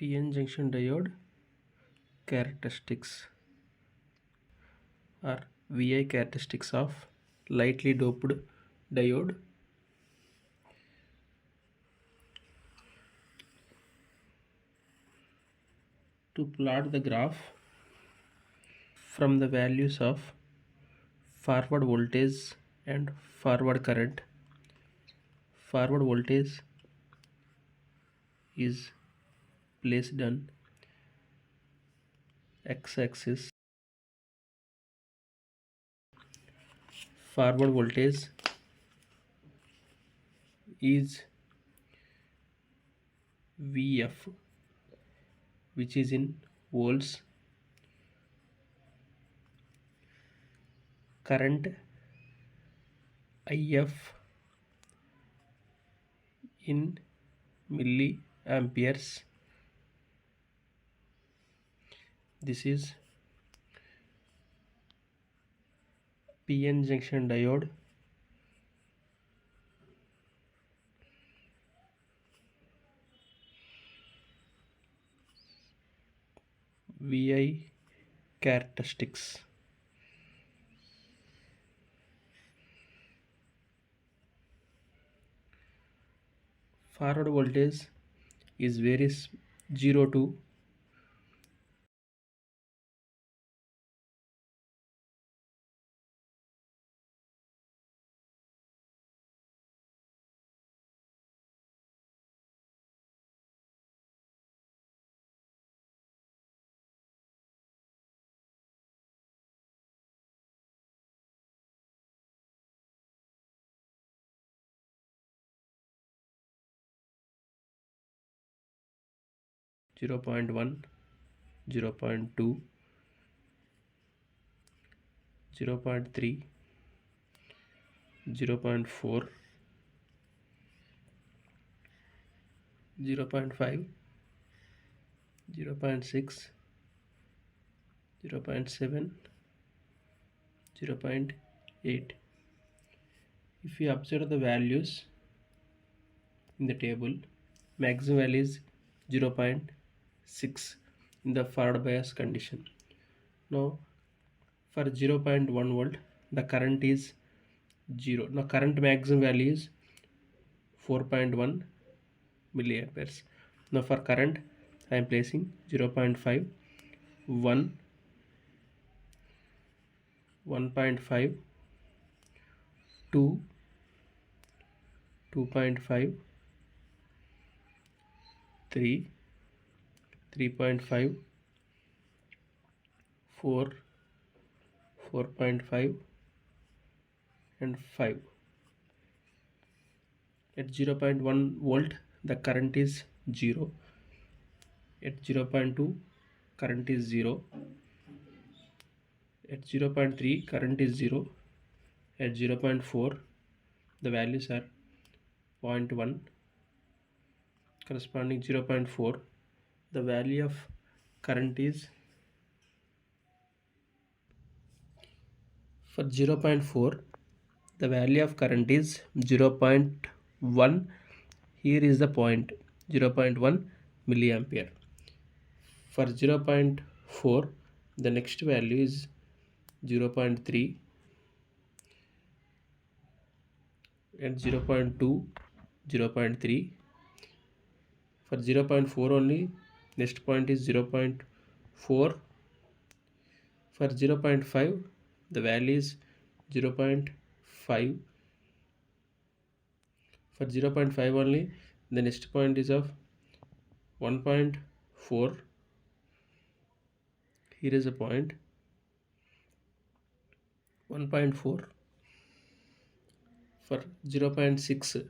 PN junction diode characteristics or VI characteristics of lightly doped diode. To plot the graph from the values of forward voltage and forward current. Forward voltage is placed on x-axis. Forward voltage is Vf, which is in volts. Current If in milliamperes. This is PN junction diode. VI characteristics. Forward voltage is varies 0 to 0.1, 0.2, 0.3, 0.4, 0.5, 0.6, 0.7, 0.8. If you observe the values in the table, maximum value is 0.6 in the forward bias condition. Now for 0.1 volt the current is 0. Now current maximum value is 4.1 milliamperes. Now for current I am placing 0.5, 1, 1.5, 2, 2.5, 3, 3.5, 4, 4.5 and 5. At 0.1 volt the current is 0. At 0.2 current is 0. At 0.3 current is 0. At 0.4 the values are 0.1 corresponding 0.4. The value of current is for 0.4 the value of current is 0.1. Here is the point 0.1 milliampere. For 0.4 the next value is 0.3 and 0.2 0.3. For 0.4 only next point is 0.4. For 0.5 the value is 0.5. For 0.5 only the next point is of 1.4. Here is a point 1.4. For 0.6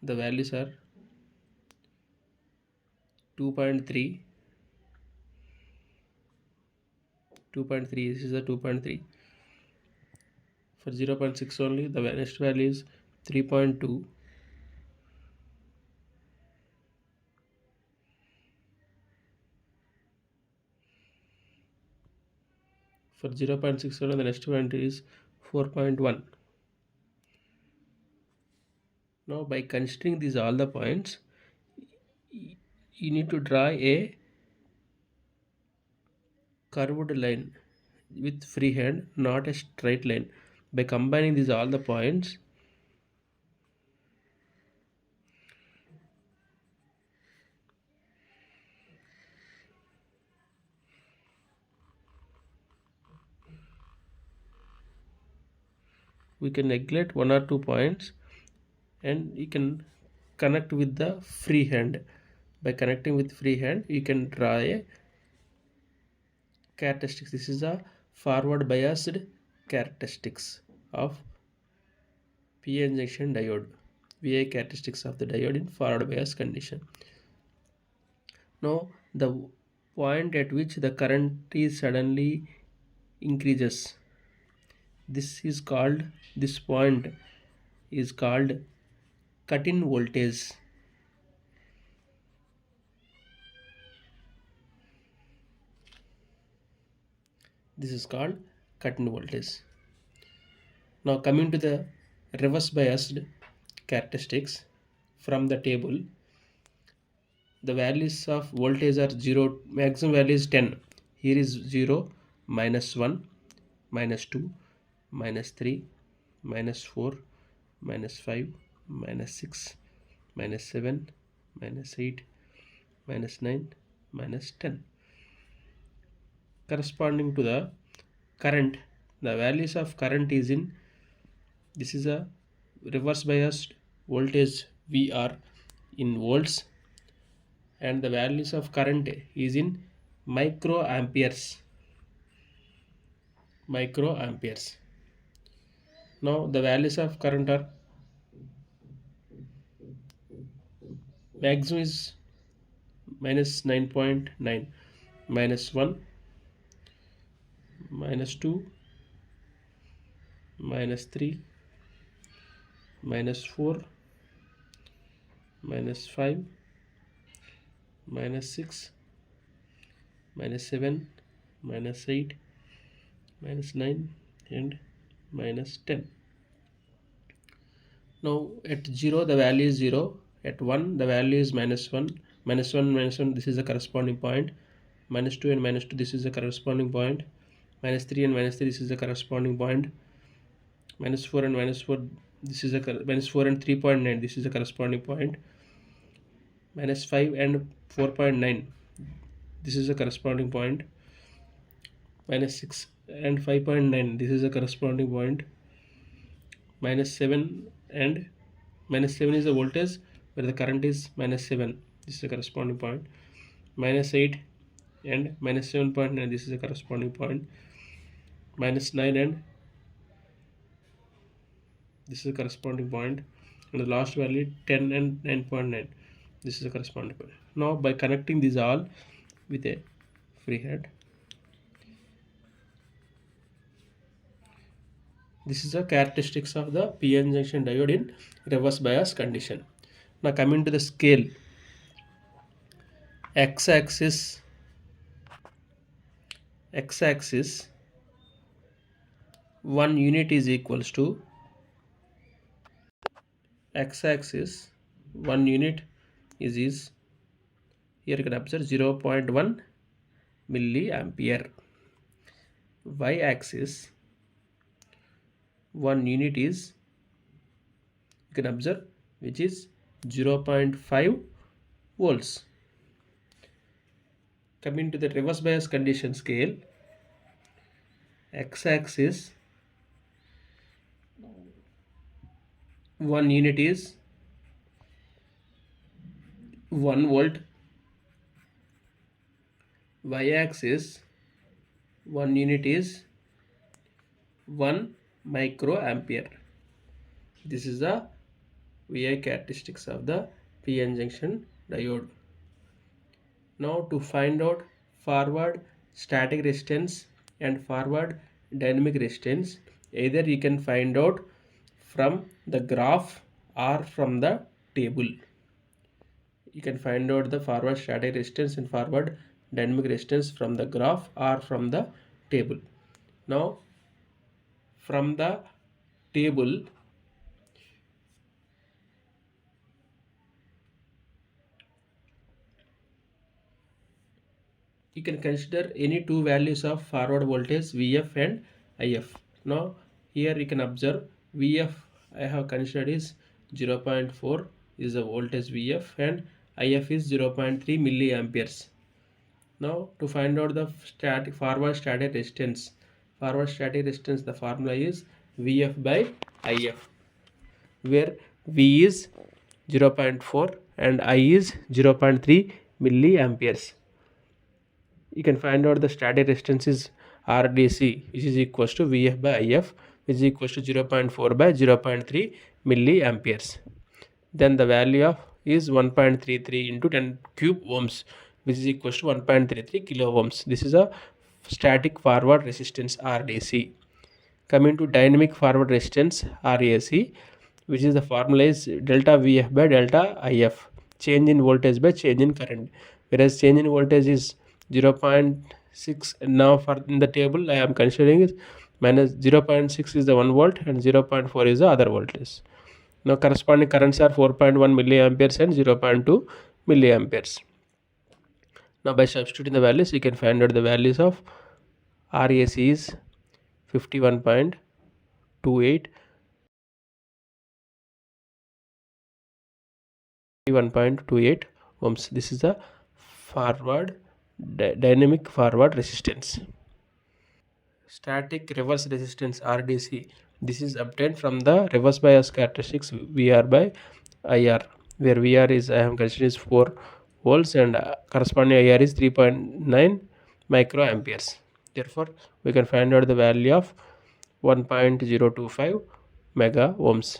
the values are 2.3, 2.3. This is a 2.3. For 0.6 only the next value is 3.2. For 0.6 only the next value is 4.1. Now by considering these all the points, you need to draw a curved line with free hand, not a straight line. By combining these all the points, we can neglect one or two points and you can connect with the free hand. By connecting with free hand, you can draw a characteristics. This is a forward biased characteristics of PN junction diode. VA characteristics of the diode in forward bias condition. Now the point at which the current is suddenly increases, this point is called cut-in voltage. This is called cut-in voltage. Now coming to the reverse biased characteristics from the table, the values of voltage are 0, maximum value is 10. Here is 0, minus 1, minus 2, minus 3, minus 4, minus 5, minus 6, minus 7, minus 8, minus 9, minus 10. Corresponding to the current, the values of current is in, this is a reverse biased voltage VR in volts, and the values of current is in microamperes. Now the values of current are, maximum is minus 9.9, minus 1, minus 2, minus 3, minus 4, minus 5, minus 6, minus 7, minus 8, minus 9, and minus 10. Now at 0 the value is 0, at 1 the value is minus 1, minus 1, minus 1, this is the corresponding point, minus 2 and minus 2, this is the corresponding point, minus 3 and minus 3, this is the corresponding point, minus 4 and minus 4, this is a minus 4 and 3.9, this is the corresponding point, minus 5 and 4.9, this is the corresponding point, minus 6 and 5.9, this is the corresponding point, minus 7 and minus 7 is the voltage where the current is minus 7, this is the corresponding point, minus 8 and minus 7.9, this is the corresponding point, minus 9 and this is the corresponding point, and the last value 10 and 9.9, this is the corresponding point. Now by connecting these all with a free head, this is the characteristics of the PN junction diode in reverse bias condition. Now coming to the scale, x-axis 1 unit is equals to, x-axis 1 unit is here you can observe 0.1 milliampere. Y-axis 1 unit is, you can observe, which is 0.5 volts. Coming to the reverse bias condition scale, x-axis 1 unit is 1 volt, y-axis 1 unit is 1 microampere. This is the VI characteristics of the PN junction diode. Now to find out forward static resistance and forward dynamic resistance, either you can find out from the graph or from the table. You can find out the forward static resistance and forward dynamic resistance from the graph or from the table. Now from the table, You can consider any two values of forward voltage Vf and If. Now here you can observe Vf I have considered is 0.4 is the voltage Vf and If is 0.3 milliamperes. Now to find out the forward static resistance, the formula is Vf by If, where V is 0.4 and I is 0.3 milliamperes. You can find out the static resistance is RDC, which is equals to Vf by If, which is equals to 0.4 by 0.3 milliamperes. Then the value of is 1.33 into 10 cube ohms, which is equals to 1.33 kilo ohms. This is a static forward resistance RDC. Coming to dynamic forward resistance RAC, which is the formula is delta Vf by delta If, change in voltage by change in current, whereas change in voltage is 0.6. Now for in the table I am considering is minus 0.6 is the 1 volt and 0.4 is the other voltage. Now corresponding currents are 4.1 milliamperes and 0.2 milliamperes. Now by substituting the values you can find out the values of RAC is 51.28, 1.28 ohms. This is the forward dynamic forward resistance. Static reverse resistance RDC. This is obtained from the reverse bias characteristics VR by IR, where VR is I have considered is 4 volts and corresponding IR is 3.9 microamperes. Therefore, we can find out the value of 1.025 mega ohms.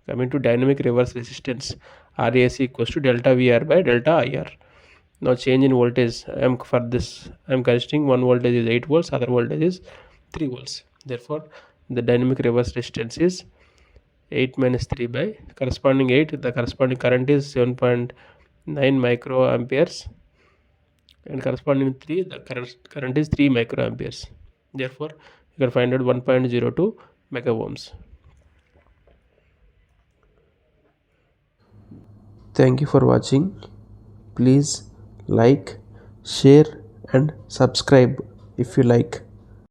Coming to dynamic reverse resistance, RAC equals to delta VR by delta IR. Now change in voltage, for this I am considering one voltage is 8 volts, other voltage is 3 volts. Therefore, the dynamic reverse resistance is 8 minus 3 by corresponding 8. The corresponding current is 7.9 microamperes, and corresponding 3, the current is 3 microamperes. Therefore, you can find out 1.02 mega ohms. Thank you for watching. Please like, share and subscribe if you like.